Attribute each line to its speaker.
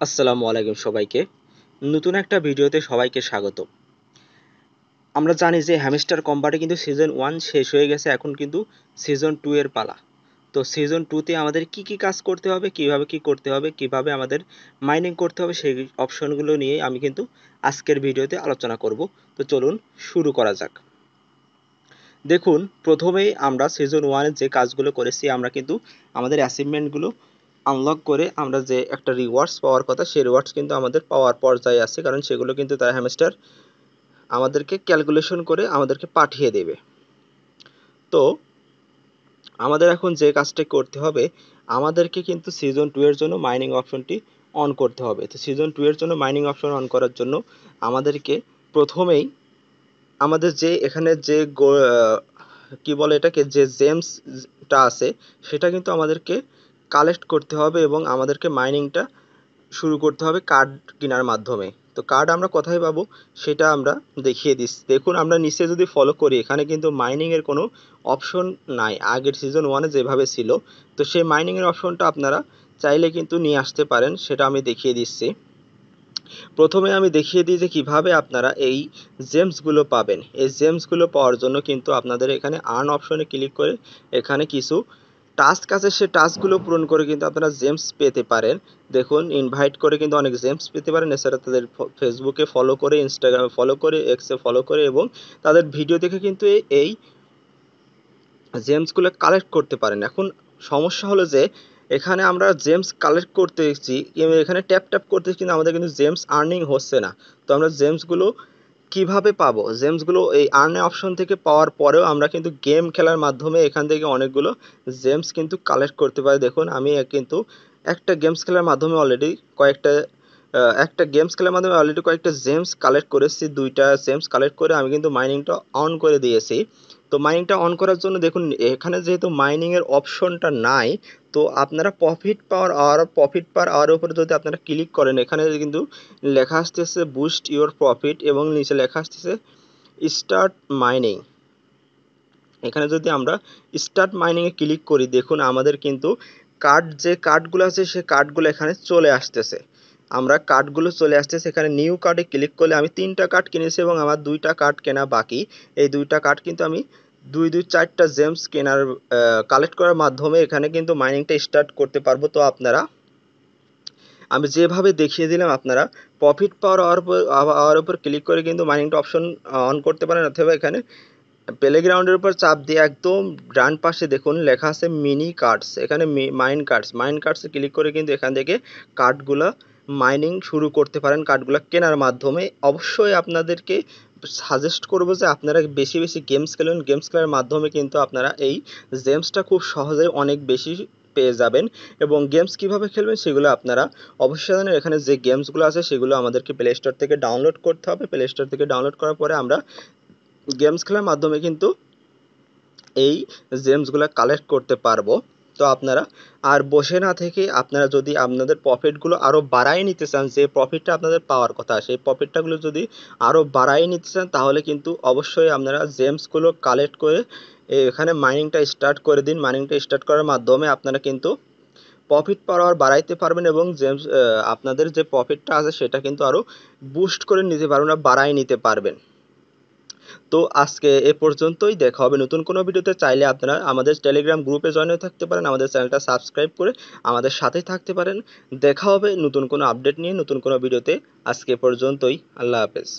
Speaker 1: আসসালামু আলাইকুম সবাইকে। নতুন একটা ভিডিওতে সবাইকে স্বাগত। আমরা জানি যে হ্যামস্টার কম্বাটে কিন্তু সিজন 1 শেষ হয়ে গেছে, এখন কিন্তু সিজন 2 এর পালা। তো সিজন 2 তে আমাদের কি কি কাজ করতে হবে, কিভাবে কি করতে হবে, কিভাবে আমাদের মাইনিং করতে হবে সেই অপশনগুলো নিয়ে আমি কিন্তু আজকের ভিডিওতে আলোচনা করব। তো চলুন শুরু করা যাক। দেখুন, প্রথমেই আমরা সিজন 1 এর যে কাজগুলো করেছি আমরা কিন্তু আমাদের অ্যাচিভমেন্টগুলো আনলক করে আমরা যে একটা রিওয়ার্ডস পাওয়ার কথা সেই রিওয়ার্ডস কিন্তু আমাদের পাওয়ার পর্যায়ে আছে, কারণ সেগুলো কিন্তু তারা হ্যামস্টার আমাদেরকে ক্যালকুলেশন করে আমাদেরকে পাঠিয়ে দেবে। তো আমাদের এখন যে কাজটা করতে হবে, আমাদেরকে কিন্তু সিজন 2 এর জন্য মাইনিং অপশনটি অন করতে হবে। তো সিজন 2 এর জন্য মাইনিং অপশন অন করার জন্য আমাদেরকে প্রথমেই আমাদের যে এখানে যে কি বলে এটাকে, যে জেমসটা আছে সেটা কিন্তু আমাদেরকে কালেক্ট করতে হবে এবং আমাদেরকে মাইনিংটা শুরু করতে হবে কার্ড কেনার মাধ্যমে। তো কার্ড আমরা কোথায় পাবো সেটা আমরা দেখিয়ে দিচ্ছি। দেখুন, আমরা নিচে যদি ফলো করি এখানে কিন্তু মাইনিং এর কোনো অপশন নাই, আগের সিজন 1 এ যেভাবে ছিল। তো সেই মাইনিং এর অপশনটা আপনারা চাইলে কিন্তু নিয়ে আসতে পারেন, সেটা আমি দেখিয়ে দিচ্ছি। প্রথমে আমি দেখিয়ে দিই যে কিভাবে আপনারা এই জেমসগুলো পাবেন। এই জেমসগুলো পাওয়ার জন্য কিন্তু আপনাদের এখানে আর্ন অপশনে ক্লিক করে এখানে কিছু টাস্ক আছে, সে টাস্কগুলো পূরণ করে কিন্তু আপনারা জেমস পেতে পারেন। দেখুন, ইনভাইট করে কিন্তু অনেক জেমস পেতে পারেন। এছাড়া তাদের ফেসবুকে ফলো করে, ইনস্টাগ্রামে ফলো করে, এক্সে ফলো করে এবং তাদের ভিডিও দেখে কিন্তু এই জেমসগুলো কালেক্ট করতে পারেন। এখন সমস্যা হলো যে এখানে আমরা জেমস কালেক্ট করতেছি, এখানে ট্যাপ ট্যাপ করতেছি কিন্তু আমাদের কিন্তু জেমস আর্নিং হচ্ছে না। তো আমরা জেমসগুলো কিভাবে পাবো? জেমসগুলো এই আর্নে অপশন থেকে পাওয়ার পরেও আমরা কিন্তু গেম খেলার মাধ্যমে এখান থেকে অনেকগুলো জেমস কিন্তু কালেক্ট করতে পারি। দেখুন, আমি কিন্তু একটা গেমস খেলার মাধ্যমে অলরেডি কয়েকটা জেমস কালেক্ট করেছি। 2টা জেমস কালেক্ট করে আমি কিন্তু মাইনিংটা অন করে দিয়েছি। তো মাইনিংটা অন করার জন্য দেখুন, এখানে যেহেতু মাইনিং এর অপশনটা নাই, তো আপনারা প্রফিট পার আওয়ার উপরে যদি আপনারা ক্লিক করেন, এখানে কিন্তু লেখা আসতেছে বুস্ট ইওর প্রফিট এবং নিচে লেখা আসতেছে স্টার্ট মাইনিং। এখানে যদি আমরা স্টার্ট মাইনিং এ ক্লিক করি, দেখুন আমাদের কিন্তু যে কার্ডগুলো আছে সেই কার্ডগুলো এখানে চলে আসতেছে। এখানে নিউ কার্ডে ক্লিক করলে আমি 3টা কার্ড কিনেছি এবং আমার 2টা কার্ড কেনা বাকি। এই 2টা কার্ড কিন্তু আমি 4টা জেমস কেনার কালেক্ট করার মাধ্যমে এখানে কিন্তু মাইনিংটা স্টার্ট করতে পারবো। তো আমি যেভাবে দেখিয়ে দিলাম আপনারা প্রফিট পাওয়ার আওয়ার উপর ক্লিক করে কিন্তু মাইনিংটা অপশন অন করতে পারেন, অথবা এখানে প্লেগ্রাউন্ডের উপর চাপ দিয়ে একদম ডান পাশে দেখুন লেখা আছে মিনি কার্ডস, এখানে মাইন কার্ডসে ক্লিক করে কিন্তু এখান থেকে কার্ডগুলো মাইনিং শুরু করতে পারেন কার্ডগুলো কেনার মাধ্যমে। অবশ্যই আপনাদেরকে সাজেস্ট করব যে আপনারা বেশি বেশি গেমস খেলুন। গেমস খেলার মাধ্যমে কিন্তু আপনারা এই জেমসটা খুব সহজেই অনেক বেশি পেয়ে যাবেন। এবং গেমস কিভাবে খেলবেন সেগুলো আপনারা অবশ্যই জানেন। এখানে যে গেমসগুলো আছে সেগুলো আমাদেরকে প্লে স্টোর থেকে ডাউনলোড করতে হবে। প্লে স্টোর থেকে ডাউনলোড করার পরে আমরা গেমস খেলার মাধ্যমে কিন্তু এই জেমসগুলো কালেক্ট করতে পারবো। তো আপনারা আর বসে না থেকে আপনারা যদি আপনাদের প্রফিটগুলো আরও বাড়ায় নিতে চান, যে প্রফিটটা আপনাদের পাওয়ার কথা সেই প্রফিটটাগুলো যদি আরও বাড়ায় নিতে চান, তাহলে কিন্তু অবশ্যই আপনারা জেমসগুলো কালেক্ট করে এখানে মাইনিংটা স্টার্ট করে দিন। মাইনিংটা স্টার্ট করার মাধ্যমে আপনারা কিন্তু প্রফিট পাওয়ার বাড়াইতে পারবেন এবং জেমস আপনাদের যে প্রফিটটা আছে সেটা কিন্তু আরও বুস্ট করে নিতে পারবেন, বাড়ায় নিতে পারবেন। তো আজকে এ পর্যন্তই, দেখা হবে নতুন কোনো ভিডিওতে। চাইলে আপনারা আমাদের টেলিগ্রাম গ্রুপে জয়েন হয়ে থাকতে পারেন, আমাদের চ্যানেলটা সাবস্ক্রাইব করে আমাদের সাথেই থাকতে পারেন। দেখা হবে নতুন কোনো আপডেট নিয়ে নতুন কোনো ভিডিওতে। আজকে এ পর্যন্তই, আল্লাহ হাফেজ।